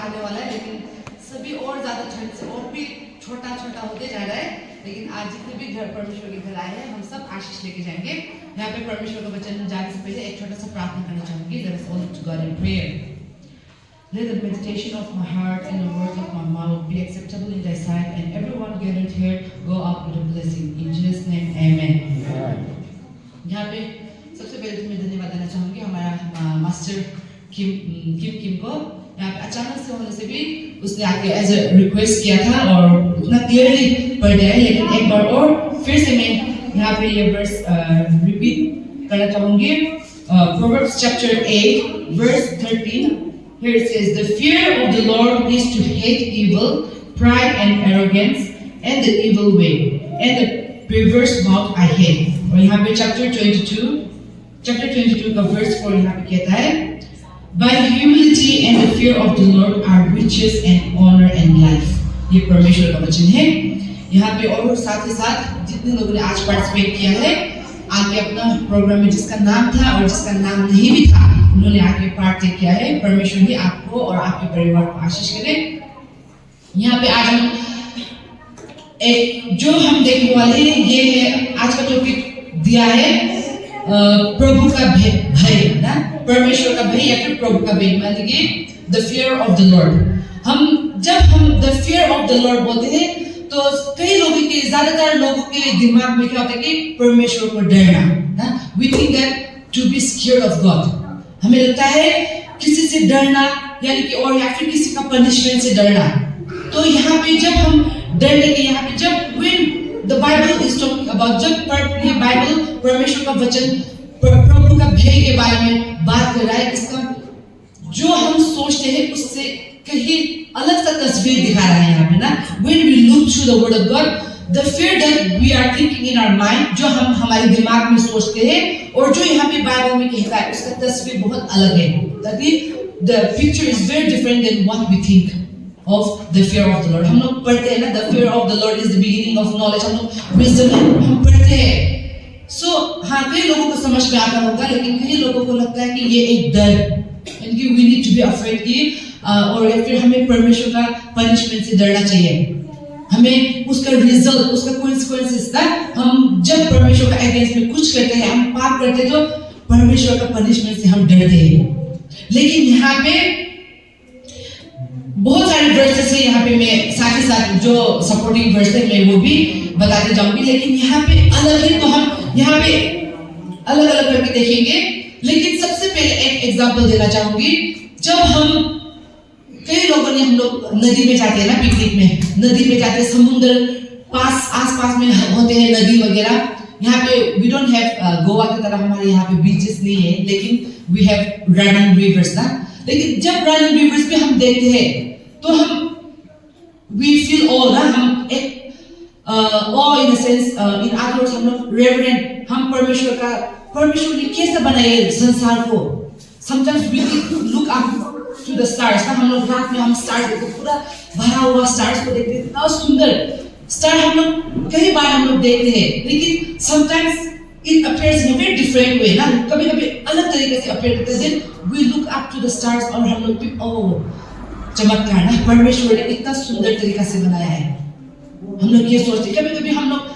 आने वाला है, लेकिन सभी और ज्यादा ठंड से और भी छोटा छोटा होते जा रहा है। लेकिन आज जितने भी घर परमेश्वर के घर आए हैं, हम सब आशीष लेके जाएंगे। यहाँ पे परमेश्वर का वचन जाने से पहले एक छोटा सा प्रार्थना करना चाहूंगी। Let us all to God in prayer. Let the meditation of my heart and the words of my mouth be acceptable in Thy sight, and everyone gathered here go out with a blessing. In Jesus' name, Amen. यहाँ पे सबसे पहले तो मैं धन्यवाद देना चाहूँगी हमारा मास्टर किम को। यहाँ पे अचानक से होने से भी उसने आके एज अ रिक्वेस्ट किया था और उतना क्लियरली पढ़ दिया है, लेकिन एक बार और फिर से मैं यहाँ पे ये वर्स रिपीट करना चाहूँगी। Proverbs chapter 8 verse 13. Here it says, "The fear of the Lord is to hate evil, pride and arrogance, and the evil way, and the perverse mouth I hate." और यहाँ पे chapter 22 का verse 4 यहाँ पे कहता है, "By humility and the fear of the Lord are riches and honor and life." ये परमेश्वर का वचन है। यहाँ पे और साथ ही साथ जितने लोगों ने आज पार्टिसिपेट किया है, आके अपना प्रोग्राम में जिसका नाम था और जिसका नाम नहीं भी था, उन्होंने आके पार्ट किया है। परमेश्वर ही आपको और आपके परिवार को आशीष करे। यहाँ पे आज हम एक जो हम देखने वाले हैं, ये है आज का टॉपिक दिया है प्रभु का भय ना, परमेश्वर का भय या फिर प्रभु का भय, मतलब कि the fear of the Lord. जब हम the fear of the Lord बोलते हैं तो कई लोगों के, ज्यादातर लोगों के दिमाग में क्या होता है कि परमेश्वर को डरना ना, we think that to be scared of God. हमें लगता है किसी से डरना यानी कि और या फिर किसी का पनिशमेंट से डरना। तो यहाँ पे जब हम डरने के, यहाँ पे जब when the Bible is talking about, जब ये बाइबल परमेश्वर का वचन प्रभु का भय के बारे में बात कर रहा है, इसका जो हम सोचते हैं उससे कहीं अलग सा तस्वीर दिखा रहा है यहाँ पे ना। When we look through the word of God, the fear that we are thinking in our mind, जो हम हमारे दिमाग में सोचते हैं और जो यहाँ पे बाइबल में कहता है, उसका तस्वीर बहुत अलग है। ताकि the picture is very different than what we think of the fear of the Lord. हम लोग पढ़ते हैं ना, the fear of the Lord is the beginning of knowledge. हम लोग wisdom हम पढ़ते हैं। So हाँ, कई लोगों को समझ में आता होगा, लेकिन कई लोगों को लगता है कि ये एक डर, यानी कि we need to be afraid की, और या फिर हमें परमेश्वर का पनिशमेंट से डरना चाहिए। हमें उसका रिजल्ट, उसका कॉन्सिक्वेंसेस ना, हम जब परमेश्वर का अगेंस्ट में कुछ करते हैं, हम पाप करते हैं, तो परमेश्वर का पनिशमेंट से हम डरते हैं। लेकिन यहाँ पे बहुत सारे वर्सेस है, यहाँ पे मैं साथ ही साथ जो सपोर्टिंग वर्स है मैं वो भी बताते जाऊंगी, लेकिन यहाँ पे अलग है तो हम यहाँ पे अलग अलग करके देखेंगे। लेकिन सबसे पहले एक एग्जांपल देना चाहूंगी। जब हम कई लोगों ने, हम लोग नदी में जाते हैं ना, पिकनिक में नदी में जाते हैं, समुद्र आसपास में होते हैं नदी वगैरह। यहाँ पे वी डोंट हैव गोवा की तरह हमारे यहाँ पे बीचेस नहीं है, लेकिन वी हैव रनिंग रिवर्स ना। लेकिन जब रनिंग रिवर्स पे हम देखते हैं तो हम वी फील ऑ ना, हम एक ऑ in the sense, in other words हम लोग रेवरेंट, हम परमेश्वर ने कैसे बनाए संसार को। Sometimes we look up to the stars ना, हम लोग रात में हम स्टार्स देखते, पूरा भरा हुआ स्टार्स को देखते, इतना सुंदर स्टार हम लोग कई बार हम लोग देखते हैं। लेकिन sometimes it appears in a very different way ना, कभी कभी अलग तरीके से अपीयर करते हैं। We look up to the stars और हम लोग भी ओह चमत्कार ना, परमेश्वर ने इतना सुंदर तरीका से बनाया है। हम लोग ये सोचते हैं, कभी कभी हम लोग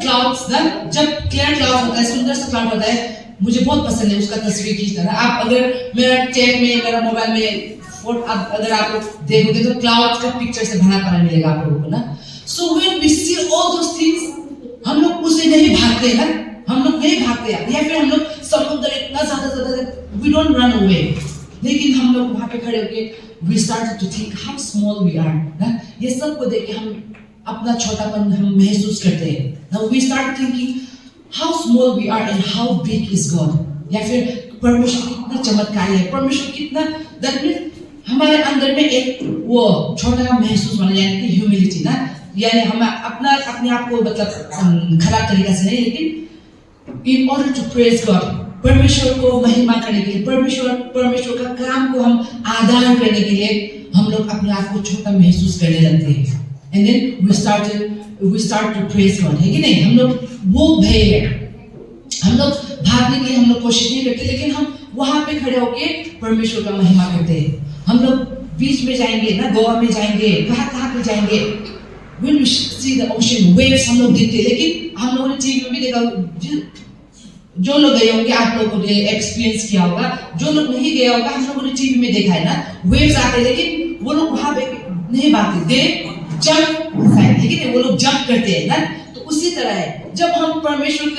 क्लाउड्स ना, जब क्लियर क्लाउड होता है, सुंदर सा क्लाउड होता है, मुझे बहुत पसंद है उसका तस्वीर खींचना ना। आप अगर मेरा टैब में, मेरा मोबाइल में अगर आप लोग देखोगे तो क्लाउड का पिक्चर से भरा पड़ा मिलेगा आप लोगों को ना। So when we see all those things, हम लोग उससे नहीं भागते ना, हम लोग नहीं भागते या फिर हम लोग समुद्र इतना ज्यादा वी डोंट रन अवे, लेकिन हम लोग वहां पे खड़े होके we start to think how small we are ना। ये सब को देख के हम अपना छोटापन हम महसूस करते हैं। Now we start thinking how small we are and how big is God, या फिर परमेश्वर कितना चमत्कारी है, परमेश्वर कितना, दैट मीन्स हमारे अंदर में एक वो छोटा महसूस होना, यानी कि ह्यूमिलिटी ना, यानी हम अपने आप को मतलब खराब तरीका से नहीं, लेकिन in order to praise God, परमेश्वर को महिमा करने के लिए, परमेश्वर का काम को हम आदर करने के लिए हम लोग अपने आप को छोटा महसूस करने लगते हैं। And then we start to praise God, है कि नहीं? हम लोग वो भय है, हम लोग भागने के लिए हम लोग कोशिश नहीं करते, लेकिन हम वहां पे खड़े होके परमेश्वर का महिमा करते हैं। हम लोग बीच में जाएंगे ना, गोवा में जाएंगे, कहाँ पे जाएंगे, when we see the ocean waves हम लोग देखते हैं। लेकिन हम लोगों ने टीवी में भी देखा, जो लोग गए होंगे आप लोगों ने एक्सपीरियंस किया होगा, जो लोग नहीं गया होगा हम लोगों ने टीवी में देखा है ना, वेव्स आते, लेकिन वो लोग वहां पे नहीं भागते, दे जंप इनसाइड, लेकिन वो लोग जंप करते हैं ना। तो उसी तरह है, जब हम परमेश्वर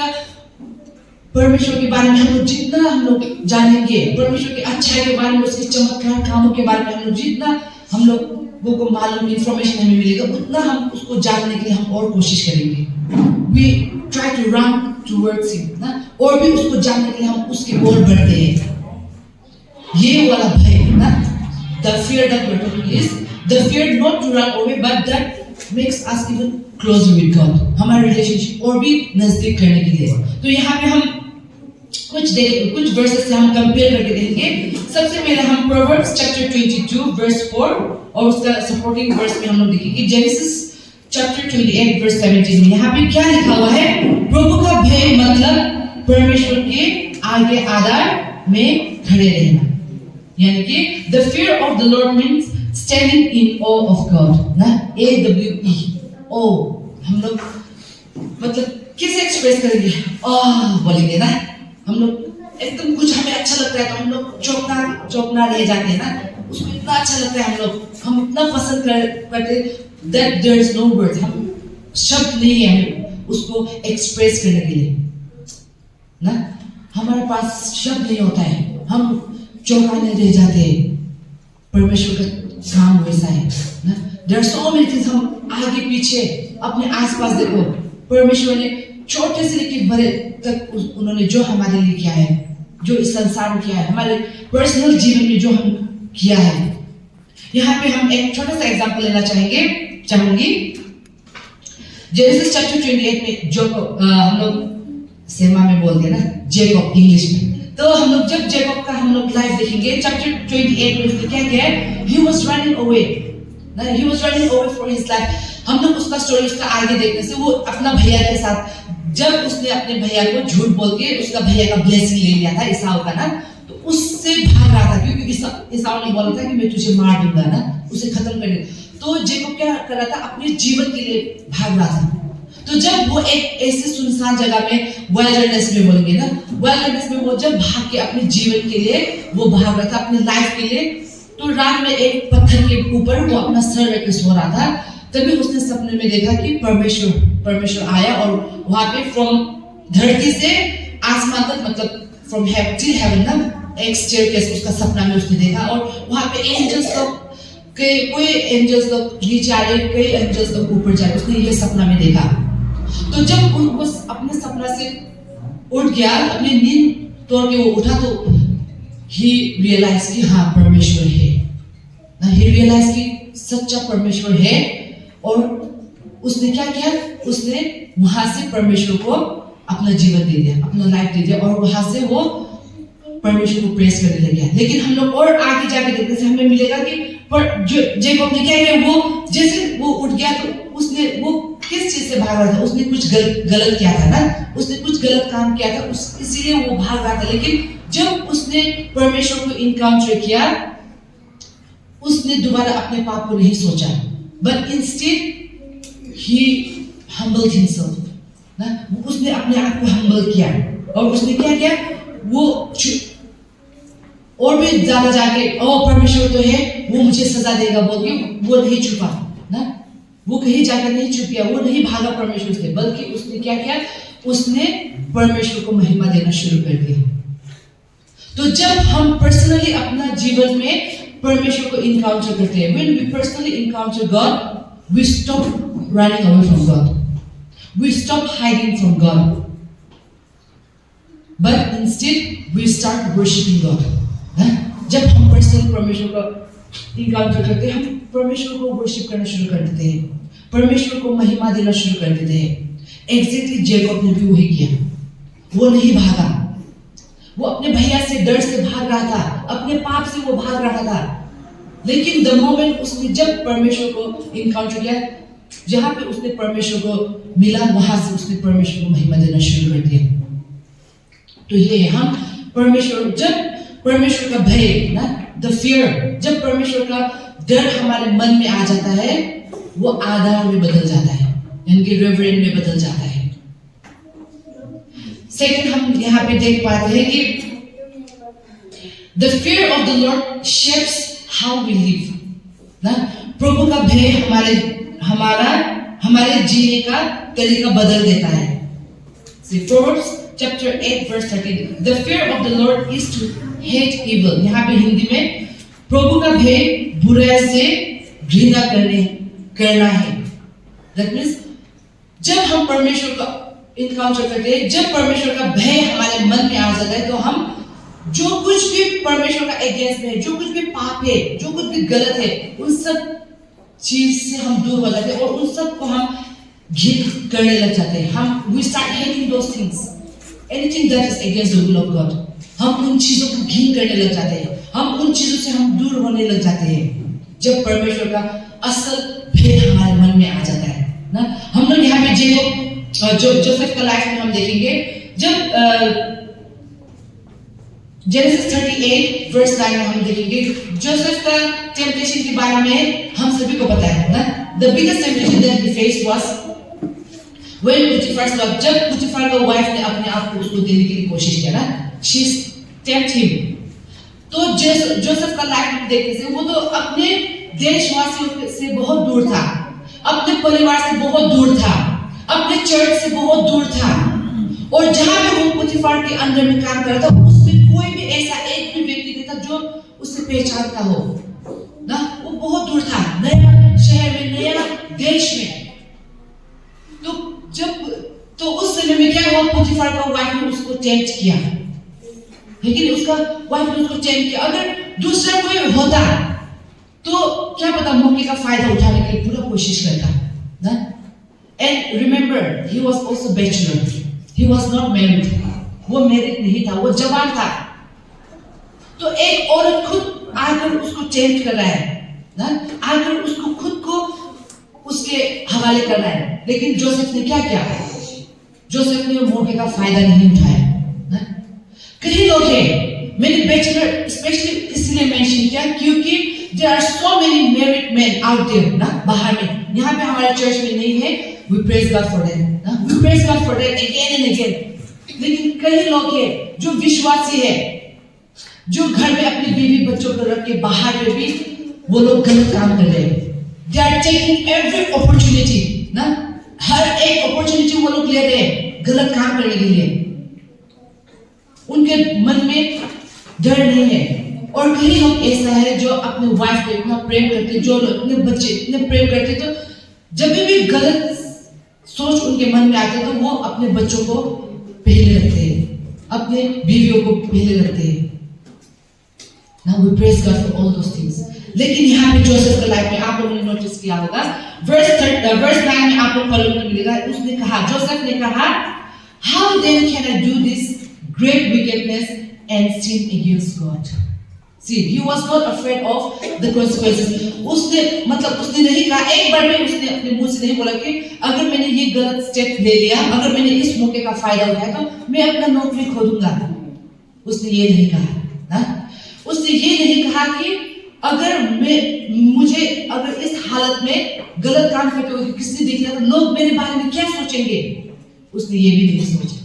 के बारे में हम लोग जितना हम लोग जानेंगे, परमेश्वर की अच्छाई के बारे में, उसके चमत्कार कामों के बारे में हम लोग जितना हम लोगों को मालूम इंफॉर्मेशन हमें मिलेगा, उतना हम उसको जानने के लिए हम और कोशिश करेंगे। We try to run towards him, ना, और भी उसको जानने के लिए हम उसके ओर बढ़ते हैं। ये वाला भय ना, the fear that we're talking is the fear not to run away, but that makes us even closer with God, हमारे रिलेशनशिप और भी नजदीक करने के लिए। तो यहाँ पे हम कुछ वर्सेस से हम कंपेयर करके देखेंगे। सबसे पहले हम प्रोवर्ब्स चैप्टर 22 वर्स 4 और उसका सपोर्टिंग वर्स में हम लोग देखेंगे जेनेसिस चैप्टर 28 वर्स 17 में। यहाँ पे क्या लिखा हुआ है? प्रभु का भय मतलब परमेश्वर के आगे आधार में खड़े रहना, यानी कि the fear of the Lord means standing in awe of God, ना, AWE, ओ हम लोग मतलब कैसे एक्सप्रेस करेंगे? बोलेंगे ना, हम लोग एकदम कुछ हमें अच्छा लगता है तो हम लोग चौंकना रह जाते हैं ना, उसको इतना अच्छा लगता है, हम इतना पसंद करते that there is no word, हम शब्द नहीं है हमें उसको एक्सप्रेस करने के लिए ना, हमारे पास शब्द नहीं होता है, हम चौंकाने रह जाते हैं। परमेश्वर का काम वैसा है ना, there are so many things, हम आगे पीछे अपने आसपास देखो, परमेश्वर ने छोटे से लेकर बड़े तक उन्होंने जो हमारे लिए किया है, जो इस संसार में किया है, हमारे पर्सनल जीवन में जो हम किया है। यहाँ पे हम एक छोटा सा एग्जांपल लेना चाहूंगी। जेनेसिस चैप्टर 28 में जो हम लोग सेमा में बोलते हैं ना, जेकब इंग्लिश में, तो हम लोग जब जेकब का हम लोग लाइफ देखेंगे चैप्टर 28 में उसने क्या किया है? he was running away for his life। हम लोग उसका स्टोरी उसका आगे देखने से वो अपना भैया के साथ, जब उसने अपने भैया को झूठ बोल के उसका भैया का ब्लेसिंग ले लिया था ईसाऊ का ना, तो उससे भाग रहा था, क्योंकि ईसाऊ ने बोला था कि मैं तुझे मार दूंगा ना, उसे खत्म कर देगा। तो जेकब क्या कर रहा था? अपने जीवन के लिए भाग रहा था। तो जब वो एक ऐसे सुनसान जगह में, वाइल्डनेस में बोलेंगे ना, वाइल्डनेस में वो जब भाग के अपने जीवन के लिए वो भाग रहा था, अपने लाइफ के लिए, तो रात में एक पत्थर के ऊपर वो अपना सर रख के सो रहा था। तभी उसने सपने में देखा कि परमेश्वर आया और वहां पे फ्रॉम धरती से आसमान तक, मतलब फ्रॉम हेवन टिल हेवन ना, एक स्टेयरकेस उसका सपना में उसने देखा, और वहां पे एंजल्स लोग, कोई एंजल्स लोग नीचे आ रहे, कई एंजल्स लोग ऊपर जा रहे, उसने ये सपना में देखा। तो जब वो अपने सपना से उठ गया, अपनी नींद तोड़ के वो उठा, तो ही रियलाइज कि हाँ परमेश्वर है ना, ही रियलाइज कि सच्चा परमेश्वर है। और उसने क्या किया? उसने वहां से परमेश्वर को अपना जीवन दे दिया, अपना लाइफ दे दिया, और वहां से वो परमेश्वर को प्रेस करने लग गया। लेकिन हम लोग और आगे जाके देखने से हमें मिलेगा कि पर जो जेकब ने क्या किया, वो जैसे वो उठ गया तो उसने वो किस चीज से भाग रहा था? उसने कुछ गलत किया था ना, उसने कुछ गलत काम किया था, इसीलिए वो भाग रहा था। लेकिन जब उसने परमेश्वर को इनकाउंटर किया, उसने दोबारा अपने पाप को नहीं सोचा, but instead he humbled himself ना, उसने अपने आप को हम्बल किया, और उसने क्या किया? वो और भी ज्यादा जाके, परमेश्वर तो है, वो मुझे सजा देगा बोल के वो नहीं छुपा ना, वो कहीं जाकर नहीं छुप गया, वो नहीं भागा परमेश्वर से, बल्कि उसने क्या किया? उसने परमेश्वर को महिमा देना शुरू कर दिया। तो जब हम पर्सनली अपना जीवन में परमेश्वर को इनकाउंटर करते हैं, when we personally encounter God, we stop running away from God, we stop hiding from God, but instead we start worshiping God। जब हम पर्सनली परमेश्वर को इनकाउंटर करते हैं, हम परमेश्वर को वर्शिप करना शुरू कर देते हैं, परमेश्वर को महिमा देना शुरू कर देते हैं। एग्जैक्टली जेकब ने भी वही किया, वो नहीं भागा, वो अपने भैया से डर से भाग रहा था, अपने पाप से वो भाग रहा था। लेकिन द मोमेंट उसने जब परमेश्वर को इनकाउंटर किया, जहां पे उसने परमेश्वर को मिला, वहां से उसने परमेश्वर को महिमा देना शुरू कर दिया। तो ये है, हम परमेश्वर, जब परमेश्वर का भय ना, द फियर, जब परमेश्वर का डर हमारे मन में आ जाता है, वो आदर में बदल जाता है, यानी कि रेवरेंट में बदल जाता है। सेकंड, हम यहाँ पे देख पाते हैं कि the fear of the Lord shapes how we live ना, प्रभु का भय हमारे जीने का तरीका बदल देता है। See, Proverbs chapter 8 verse 13. The fear of the Lord is to hate evil. यहाँ पे हिंदी में प्रभु का भय बुराई से घृणा करना है। That means जब हम परमेश्वर का इनकाउंटर करते हैं, जब परमेश्वर का भय हमारे मन में आ जाता है, तो हम जो कुछ भी परमेश्वर का अगेंस्ट में है, जो कुछ भी पाप है, जो कुछ भी गलत है, उन सब चीज से हम दूर हो जाते हैं और उन सब को हम घृणा करने लग जाते हैं। हम we start hating those things, anything that is against the will of God. हम उन चीजों को घृणा करने लग जाते हैं, हम उन चीजों से हम दूर होने लग जाते हैं, जब परमेश्वर का असल भय हमारे मन में आ जाता है ना। हम लोग यहाँ पे जोसेफ का लाइफ में हम देखेंगे, जब जेनेसिस 38 वर्स 9 में हम देखेंगे जोसेफ का टेम्पटेशन के बारे में हम सभी को पता है ना। The biggest temptation that he faced was when Potiphar's wife, जब पोतीफर का वाइफ ने अपने आप को उसको देने की कोशिश किया ना, she tempted him। तो जोसेफ का लाइफ में देखने से वो तो अपने देशवासियों से बहुत दूर था, अपने परिवार से बहुत दूर था, अपने चर्च से बहुत दूर था, और जहां पे वो पोतीफर के अंडर में काम कर रहा था, उसमें कोई भी ऐसा एक भी व्यक्ति नहीं था जो उससे पहचानता हो ना। वो बहुत दूर था, नया शहर में, नया देश में। तो उस समय में क्या हुआ, पोतीफर का वाइफ ने उसको टेम्प्ट किया, लेकिन उसका वाइफ ने उसको टेम्प्ट किया। अगर दूसरा कोई होता तो क्या पता मौके का फायदा उठाने की पूरा कोशिश करता ना। And remember, he was also bachelor, he was not married, वो मैरिड नहीं था, वो जवान था। तो एक औरत खुद आकर उसको टेम्प्ट कर रहा है ना, आकर उसको खुद को उसके हवाले कर रहा है। लेकिन जोसेफ ने क्या किया, जोसेफ ने मौके का फायदा नहीं उठाया ना। कई लोग हैं, मैंने बैचलर स्पेशली इसलिए मेंशन किया क्योंकि there are so many married men out there ना, बाहर में। यहाँ पे हमारे चर्च में नहीं है, we praise God for them ना, we praise God for them again and again. लेकिन कई लोग हैं जो विश्वासी है, जो घर में अपने बीवी बच्चों को रख के बाहर में भी वो लोग गलत काम कर रहे हैं। They are taking every opportunity ना, हर एक अपॉर्चुनिटी वो लोग ले रहे हैं गलत काम करने के लिए। उनके मन में डर नहीं है। और कई लोग ऐसा है जो अपने वाइफ को इतना प्रेम करते, जो अपने बच्चे इतने प्रेम करते, तो जब भी गलत सोच उनके मन में आते तो वो अपने बच्चों को पहले रखते हैं, अपने बीवियों को पहले रखते हैं। Now we praise God for all those things. लेकिन यहाँ पे जोसेफ का लाइफ में आप लोगों ने नोटिस किया होगा, वर्स 9 में आप लोग पढ़ने को मिलेगा, उसने कहा, जोसेफ ने कहा, how then can I do this great wickedness and sin against God? See, he was not afraid of the consequences. उसने नहीं कहा, एक बार में उसने अपने मुंह से नहीं बोला कि अगर मैंने ये गलत स्टेप ले लिया, अगर मैंने इस मौके का फायदा उठाया तो मैं अपना नौकरी खो दूंगा। उसने ये नहीं कहा ना, उसने ये नहीं कहा कि मुझे अगर इस हालत में गलत काम करते हुए किसी ने देख लिया तो लोग मेरे बारे में क्या सोचेंगे। उसने ये भी नहीं सोचा,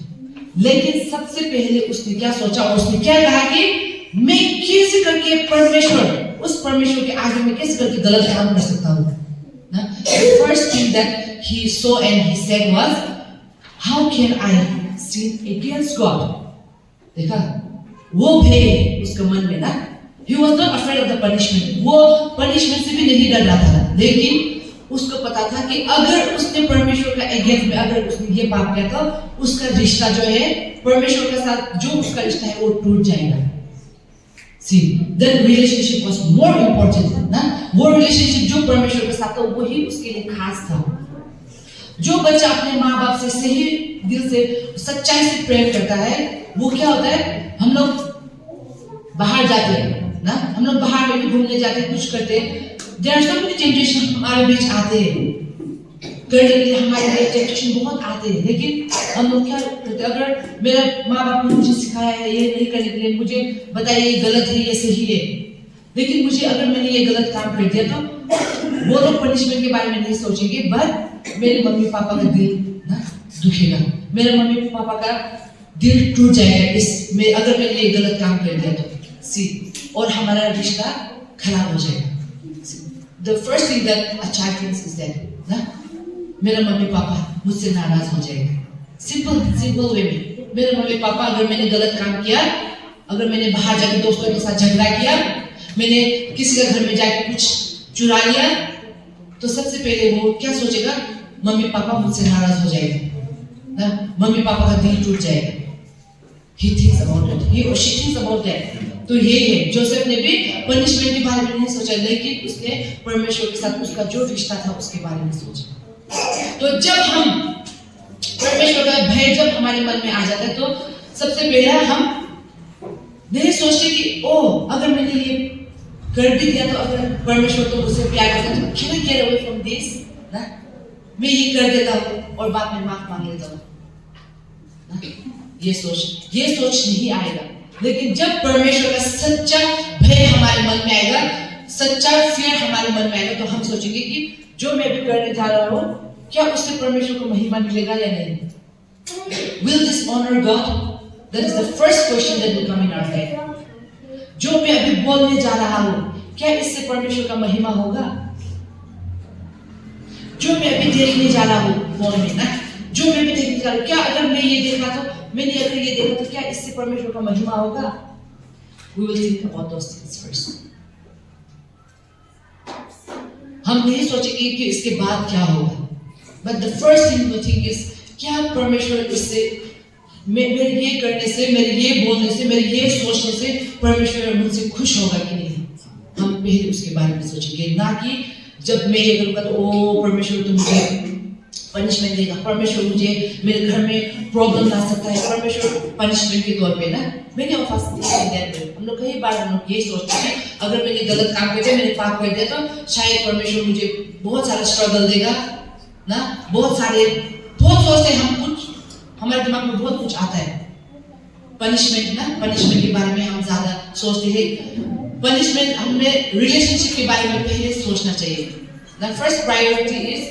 लेकिन सबसे पहले उसने क्या सोचा, और उसने क्या कहा कि मैं कैसे करके उस परमेश्वर के आगे में कैसे करके गलत काम कर सकता हूँ ना। The first thing that he saw and he said was, how can I sin against God? देखा, वो भय उसके मन में ना, he was not afraid of the punishment, वो punishment से भी नहीं डर रहा था, लेकिन उसको पता था कि अगर उसने परमेश्वर का अगेंस्ट में अगर उसने ये पाप किया तो उसका रिश्ता जो है परमेश्वर के साथ, जो उसका रिश्ता है वो टूट जाएगा। See, that relationship was more important ना, वो रिलेशनशिप जो परमेश्वर के साथ था वही उसके लिए खास था। जो बच्चा अपने माँ बाप से सही दिल से सच्चाई से प्रेम करता है, वो क्या होता है, हम लोग बाहर जाते हैं ना, हम लोग बाहर में भी घूमने जाते हैं, कुछ करते हैं, there are so many temptation हमारे बीच आते हैं, करने के लिए हमारे लिए टेम्पटेशन बहुत आते हैं, लेकिन हम लोग क्या करते हैं? अगर मेरा माँ बाप ने मुझे सिखाया है ये नहीं करने के लिए, मुझे बताइए ये गलत है ये सही है, लेकिन मुझे अगर मैंने ये गलत काम कर दिया तो वो लोग पनिशमेंट के बारे में नहीं सोचेंगे, बट मेरे मम्मी पापा का दिल ना दुखेगा, मेरे मम्मी पापा का दिल टूट जाएगा इसमें अगर मैंने ये गलत काम कर दिया तो और हमारा रिश्ता खराब हो जाएगा। The first thing that a child thinks is that ना मेरा मम्मी पापा मुझसे नाराज हो जाएगा। सिंपल वे में मेरे मम्मी पापा अगर मैंने गलत काम किया, अगर मैंने बाहर जाकर दोस्तों के साथ झगड़ा किया, मैंने किसी के घर में जाकर कुछ चुरा लिया, तो सबसे पहले वो क्या सोचेगा? मम्मी पापा मुझसे नाराज हो जाएगा ना, मम्मी पापा का दिल टूट जाएगा। He thinks about it. He or she thinks about that. तो ये है, जोसेफ ने भी पनिशमेंट के बारे में नहीं सोचा, लेकिन उसने परमेश्वर के साथ उसका जो रिश्ता था उसके बारे में सोचा। तो जब हम परमेश्वर का भय जब हमारे मन में आ जाता है, तो सबसे पहले हम नहीं सोचते कि अगर मैंने ये कर भी दिया तो अगर परमेश्वर तो मुझसे प्यार करता है तो can I get away from this? ना मैं ये कर देता हूँ और बाद में माफ मांग लेता हूँ। ये सोच नहीं आएगा, लेकिन जब परमेश्वर का सच्चा भय हमारे मन में आएगा, सच्चा फियर हमारे मन में आएगा, तो हम सोचेंगे कि जो मैं भी करने जा रहा हूँ क्या उससे परमेश्वर को महिमा मिलेगा या नहीं? Will this honor God? That is the first question that will come in our head. जो मैं अभी बोलने जा रहा हूँ क्या इससे परमेश्वर का महिमा होगा? जो मैं अभी देखने जा रहा हूँ फोन में ना, जो मैं भी देखने जा रहा हूँ, क्या अगर मैं ये देखा तो मैंने अगर ये देखा तो क्या इससे परमेश्वर का महिमा होगा? We will think about those things first. हम नहीं सोचेंगे कि इसके बाद क्या होगा, but the first thing we think is क्या परमेश्वर इससे मेरे ये करने से, मेरे ये बोलने से, मेरे ये सोचने से परमेश्वर मुझसे खुश होगा कि नहीं? हम पहले उसके बारे में सोचेंगे, ना कि जब मैं ये करूँगा तो परमेश्वर तो मुझे पनिशमेंट देगा, परमेश्वर मुझे मेरे घर में प्रॉब्लम ला सकता है, परमेश्वर पनिशमेंट के तौर पे ना। मैंने हम लोग कई बार हम लोग ये सोचते हैं अगर मैंने गलत काम कर दिया, मैंने पाप कर दिया तो शायद परमेश्वर मुझे बहुत सारा स्ट्रगल देगा ना, बहुत सोचते हम कुछ, हमारे दिमाग में बहुत कुछ आता है पनिशमेंट ना, पनिशमेंट के बारे में हम ज्यादा सोचते हैं। पनिशमेंट हमें रिलेशनशिप के बारे में पहले सोचना चाहिए ना। फर्स्ट प्रायोरिटी इज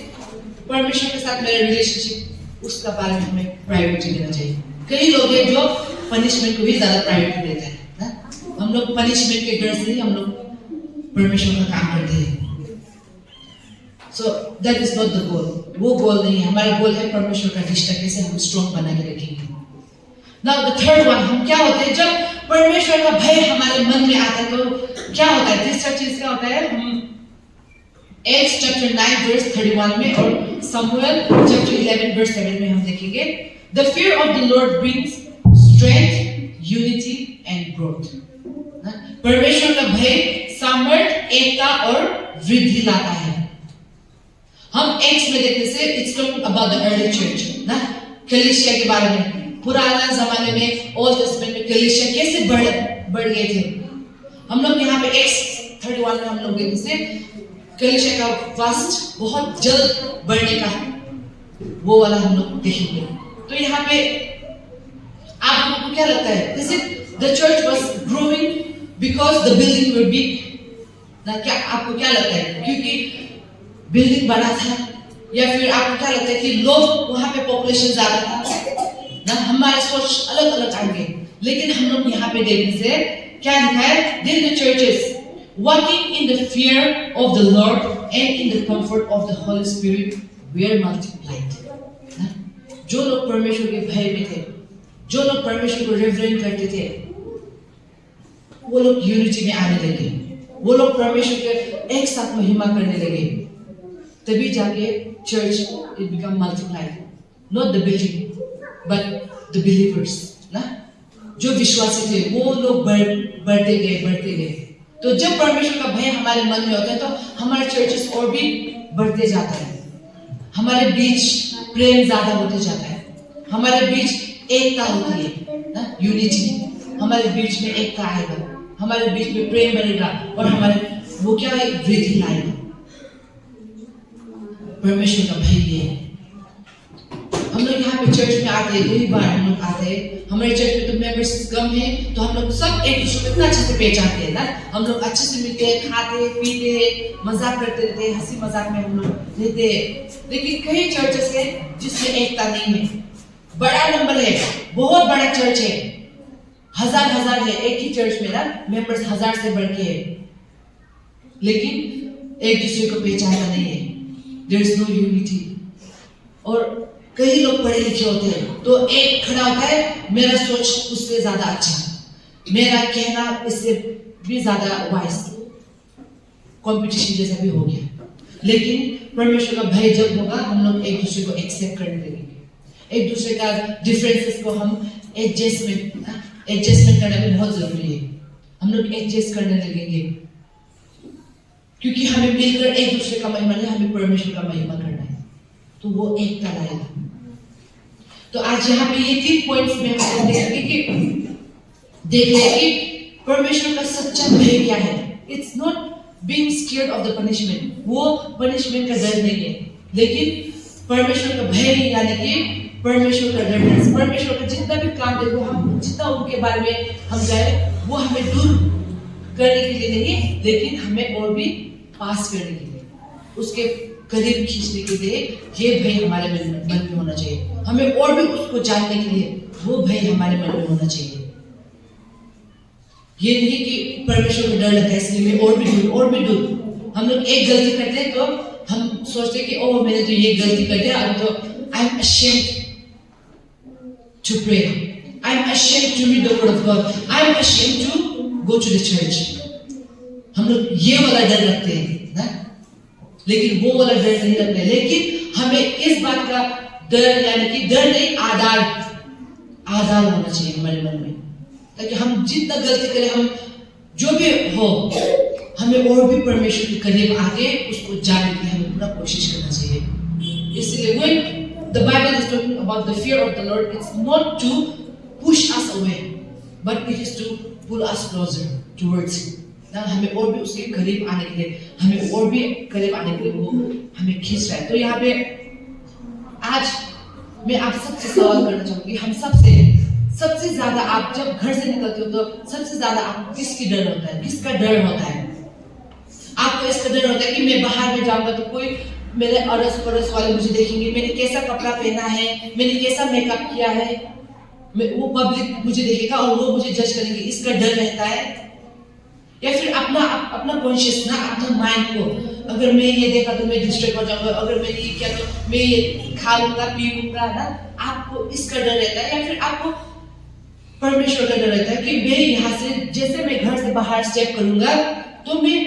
परमेश्वर के साथ मेरा रिलेशनशिप, उसका बारे में हमें प्रायोरिटी देना चाहिए। कई लोग हैं जो पनिशमेंट को भी ज्यादा प्रायोरिटी देते हैं ना। हम लोग पनिशमेंट के डर से ही हम लोग परमेश्वर का काम करते हैं। So that is not the goal, वो गोल नहीं है। हमारा गोल है परमेश्वर का रिश्ता कैसे हम स्ट्रॉन्ग बना के रखेंगे। नाउ द थर्ड वन, हम क्या होते हैं जब परमेश्वर का भय हमारे मन में आता है तो क्या होता है? तीसरा चीज क्या होता है? हम Acts chapter 9 verse 31 में और Samuel chapter 11 verse 7 में हम देखेंगे, the fear of the Lord brings strength, unity and growth. परमेश्वर का भय सामर्थ, एकता और वृद्धि लाता है। हम Acts में देखने से it's talking about the early church ना, कलीसिया के बारे में। पुराना जमाने में ओल्ड टेस्टमेंट में कलीसिया कैसे बढ़ गए थे। हम लोग यहाँ पे Acts 31 में हम लोग देखने से कलीसिया का फास्ट बहुत जल्द बढ़ने का वो वाला हम लोग देखेंगे। तो यहाँ पे आप लोगों को क्या लगता है? Is it the church was growing because the building were big? ना क्या आपको क्या लगता है? क्योंकि बिल्डिंग बड़ा था, या फिर आपको क्या लगता है कि लोग वहाँ पे पॉपुलेशन ज्यादा था ना? हमारे सोच अलग अलग आएंगे, लेकिन हम लोग यहाँ पे देखने से क्या लिखा है? Then the churches walking in the fear of the Lord and in the comfort of the Holy Spirit were multiplied. जो लोग परमेश्वर के भय में थे, जो लोग परमेश्वर को रेवरेंट करते थे, वो लोग यूनिटी में आने लगे, वो लोग परमेश्वर के एक साथ महिमा करने लगे। तभी जाके church it become multiplied, not the building but the believers ना, जो विश्वासी थे वो लोग बढ़ते गए। तो जब परमेश्वर का भय हमारे मन में होता है तो हमारे चर्चेस और भी बढ़ते जाता है, हमारे बीच प्रेम ज्यादा होते जाता है, हमारे बीच एकता होती है ना, यूनिटी। हमारे बीच में एकता आएगा, हमारे बीच में प्रेम बनेगा और हमारे वो क्या है? वृद्धि लाएगा। परमेश्वर का भय ये है। हम लोग यहाँ पे चर्च में आते हैं, कई बार हम लोग आते हैं, हमारे चर्च में तो मेंबर्स कम है, तो हम लोग सब एक दूसरे को इतना अच्छे से पहचानते हैं ना, हम लोग अच्छे से मिलते हैं, खाते पीते, मजाक करते रहते हैं, हंसी मजाक में हम लोग रहते हैं। लेकिन कई चर्चेस है जिसमें एकता नहीं है। बड़ा नंबर है, बहुत बड़ा चर्च है, हजार है एक ही चर्च में ना, मेंबर्स 1000 से बढ़ के है, लेकिन एक दूसरे को पहचानना नहीं है। There is no unity. और कई लोग पढ़े लिखे होते हैं, तो एक खड़ा होता है, मेरा सोच उससे ज्यादा अच्छा, मेरा कहना इससे भी ज्यादा वाइज, कंपटीशन जैसा भी हो गया। लेकिन परमेश्वर का भय जब होगा, हम लोग एक दूसरे को एक्सेप्ट करने लगेंगे, एक दूसरे का डिफरेंसेस को हम एडजस्टमेंट करना भी बहुत जरूरी है। हम लोग एडजस्ट करने लगेंगे, क्योंकि हमें मिलकर एक दूसरे का महिमा नहीं, हमें परमेश्वर का महिमा करना है, तो वो एकता लाएगा। तो आज यहाँ पे ये 3 पॉइंट्स में हम देख रहे हैं कि परमेश्वर का सच्चा भय क्या है। It's not being scared of the punishment, वो पनिशमेंट का डर नहीं है, लेकिन परमेश्वर का भय यानी कि परमेश्वर का रेवरेंस, परमेश्वर का जितना भी काम है वो हम जितना उनके बारे में हम जाए, वो हमें दूर करने के लिए नहीं है, लेकिन हमें और भी पास करने के लिए, उसके करीब खींचने के लिए ये भय हमारे मन में होना चाहिए। हमें और भी उसको जानने के लिए वो भय हमारे मन में होना चाहिए। ये नहीं कि परमेश्वर को डर लगता है इसलिए मैं और भी दूर। हम लोग एक गलती करते हैं तो हम सोचते हैं कि ओह मैंने तो ये गलती कर दिया, अब तो I am ashamed to pray, I am ashamed to read the word of God, I am ashamed to go to the church। हम लोग ये वाला डर रखते हैं ना, लेकिन वो वाला डर नहीं रखते। लेकिन हमें इस बात का डर, यानी कि डर नहीं, आधार होना चाहिए हमारे मन में, ताकि हम जितना गलती करें, हम जो भी हो, हमें और भी परमेश्वर के करीब आके उसको जानने के लिए हमें पूरा कोशिश करना चाहिए। इसलिए when the Bible is talking about the fear of the Lord, it's not to push us away, but it is to pull us closer towards Him। ना हमें और भी उसके करीब आने के लिए, हमें और भी करीब आने के लिए वो हमें खींच रहा है। तो यहाँ पे आज मैं आप सबसे सवाल करना चाहूंगी, हम सबसे ज्यादा आप जब घर से निकलते हो तो सबसे ज्यादा आपको किसकी डर होता है, किसका डर होता है? आपको इसका डर होता है कि मैं बाहर में जाऊंगा तो कोई मेरे अड़ोस पड़ोस वाले मुझे देखेंगे, मैंने कैसा कपड़ा पहना है, मैंने कैसा मेकअप किया है, वो पब्लिक मुझे देखेगा और वो मुझे जज करेंगे, इसका डर रहता है। या फिर अपना कॉन्शियस ना, अपना माइंड को, अगर मैं ये देखा तो मैं डिस्ट्रैक्ट हो जाऊंगा, अगर मैंने ये किया तो मैं ये खा लूंगा पी लूंगा ना, आपको इसका डर रहता है। या फिर आपको परमेश्वर का डर रहता है कि मैं यहाँ से, जैसे मैं घर से बाहर स्टेप करूंगा तो मैं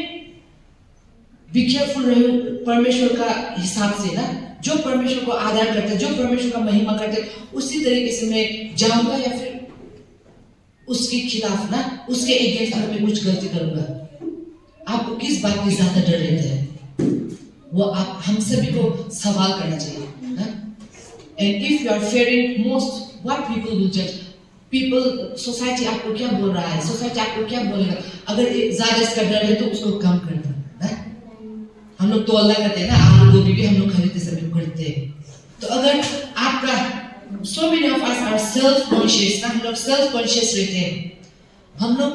बी केयरफुल रहूं परमेश्वर का हिसाब से ना, जो परमेश्वर को आदर करते हैं, जो परमेश्वर का महिमा करते हैं, उसी तरीके से मैं जाऊंगा, या फिर उसके खिलाफ ना, उसके अगेंस्ट में कुछ गलती करूंगा। आपको किस बात की ज्यादा डर रहता है, वो आप हम सभी को सवाल करना चाहिए ना। And if you are fearing most what people will जज, सोसाइटी आपको क्या बोल रहा है, सोसाइटी आपको क्या बोलेगा, अगर ज्यादा इसका डर है तो उसको कम कर दो ना। हम लोग तोलना करते हैं ना, आलू गोभी भी हम लोग खरीदते समय करते हैं। तो अगर आपका so many of us are self conscious ना, हम लोग self conscious रहते हैं, हम लोग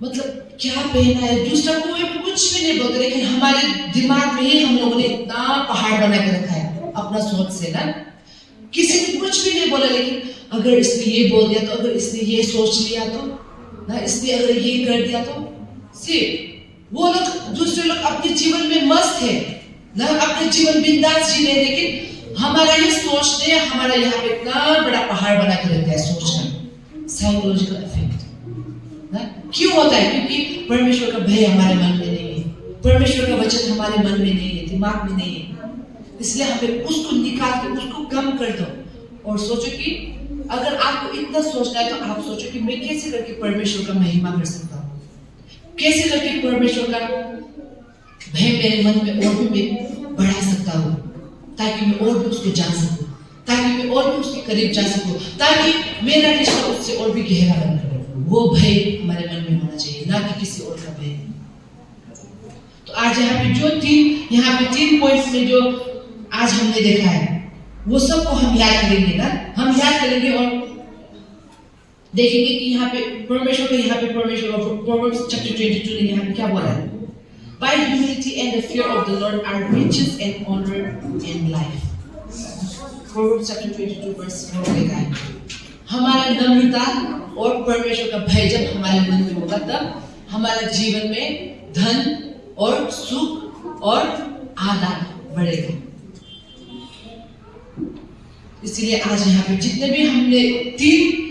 मतलब क्या पहना है, दूसरा कोई कुछ भी नहीं बोलते, लेकिन हमारे दिमाग में ही हम लोगों ने इतना पहाड़ बना के रखा है अपना सोच से ना। किसी ने कुछ भी नहीं बोला, लेकिन अगर इसने ये बोल दिया तो, अगर इसने ये सोच लिया तो ना, इसने अगर ये कर दिया तो, वो लोग दूसरे लोग अपने जीवन में मस्त है ना, अपने जीवन बिंदास जी रहे, लेकिन हमारा ये सोचने, हमारा यहाँ पे इतना बड़ा पहाड़ बना के रखता है सोचना। साइकोलॉजिकल इफेक्ट ना क्यों होता है? क्योंकि परमेश्वर का भय हमारे मन में नहीं है, परमेश्वर का वचन हमारे मन में नहीं है, दिमाग में नहीं है। इसलिए हमें उसको निकाल के उसको कम कर दो और सोचो कि अगर आपको इतना सोचना है तो आप सोचो कि मैं कैसे करके परमेश्वर का महिमा कर सकता हूँ, कैसे करके परमेश्वर का भय मेरे मन में और भी मैं बढ़ा सकता हूँ, ताकि मैं और भी उसको जान सकूं, ताकि मैं और भी उसके करीब जा सकूं, ताकि मेरा रिश्ता उससे और भी गहरा बन जाए। वो भय हमारे मन में होना चाहिए, ना कि किसी और का भय। तो आज यहाँ पे 3 पॉइंट्स में जो आज हमने देखा है, वो सबको हम याद करेंगे ना, हम याद करेंगे और देखेंगे कि यहाँ पे परमेश्वर Proverbs chapter 22 ने यहाँ पे क्या बोला है? By humility and the fear of the Lord are riches and honor in life. Proverbs chapter 22 verse 4 लिखा है, हमारा नम्रता और परमेश्वर का भय जब हमारे मन में होगा तब हमारा जीवन में धन और सुख और आदर बढ़ेगा। इसलिए आज यहाँ पे जितने भी हमने 3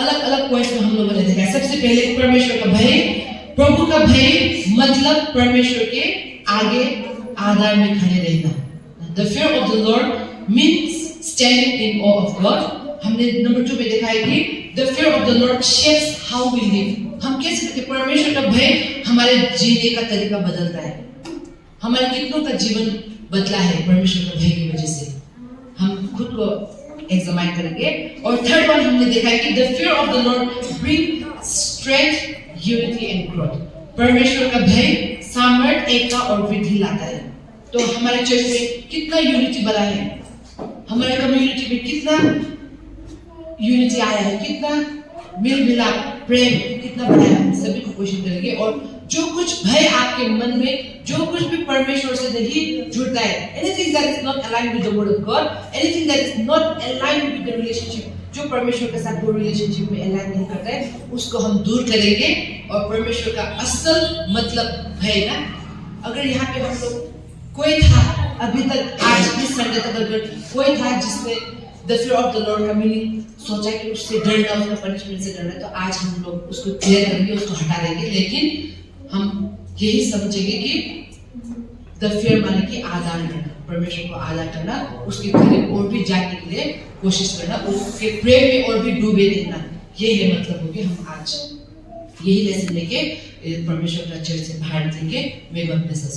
अलग अलग पॉइंट में हम लोगों ने देखा है। सबसे पहले परमेश्वर का भय, प्रभु का भय मतलब परमेश्वर के आगे आदर में खड़े रहना। The fear of the Lord means standing in awe of God. हमने नंबर 2 में देखा है कि the fear of the Lord shapes how we live. हम कैसे देखते, परमेश्वर का भय हमारे जीने का तरीका बदलता है। हमारे कितनों का जीवन बदला है परमेश्वर का भय की वजह से, हम खुद को एग्जामाइन करेंगे। और थर्ड वन हमने देखा है कि the fear of the Lord brings strength, unity and growth. परमेश्वर का भय सामर्थ्य, एकता और वृद्धि लाता है। तो हमारे चर्च में कितना यूनिटी बढ़ा है, हमारे कम्युनिटी में कितना यूनिटी आया है, कितना मिल मिलाप प्रेम कितना बढ़ा है, हम सभी को क्वेश्चन करेंगे। और जो कुछ भय आपके मन में, जो कुछ भी परमेश्वर से नहीं जुड़ता है, anything that is not aligned with the word of God, anything that is not aligned with the relationship, जो परमेश्वर के साथ वो रिलेशनशिप में अलाइन नहीं करता है, उसको हम दूर करेंगे। और परमेश्वर का असल मतलब है ना, अगर यहाँ पे हम लोग कोई था अभी तक, आज इस संडे तक अगर कोई था जिसने the fear of the Lord का मीनिंग सोचा कि उससे डरना, उसका पनिशमेंट से डरना, तो आज हम लोग उसको क्लियर करेंगे, उसको हटा देंगे। लेकिन हम यही समझेंगे कि the fear माने कि आदर करना, परमेश्वर को आदर करना, उसके करीब और भी जाने के लिए कोशिश करना, उसके प्रेम में और भी डूबे रहना, ये है मतलब होगी। हम आज यही लेसन लेके परमेश्वर का चर्च से बाहर निकलेंगे। मैं अपने सच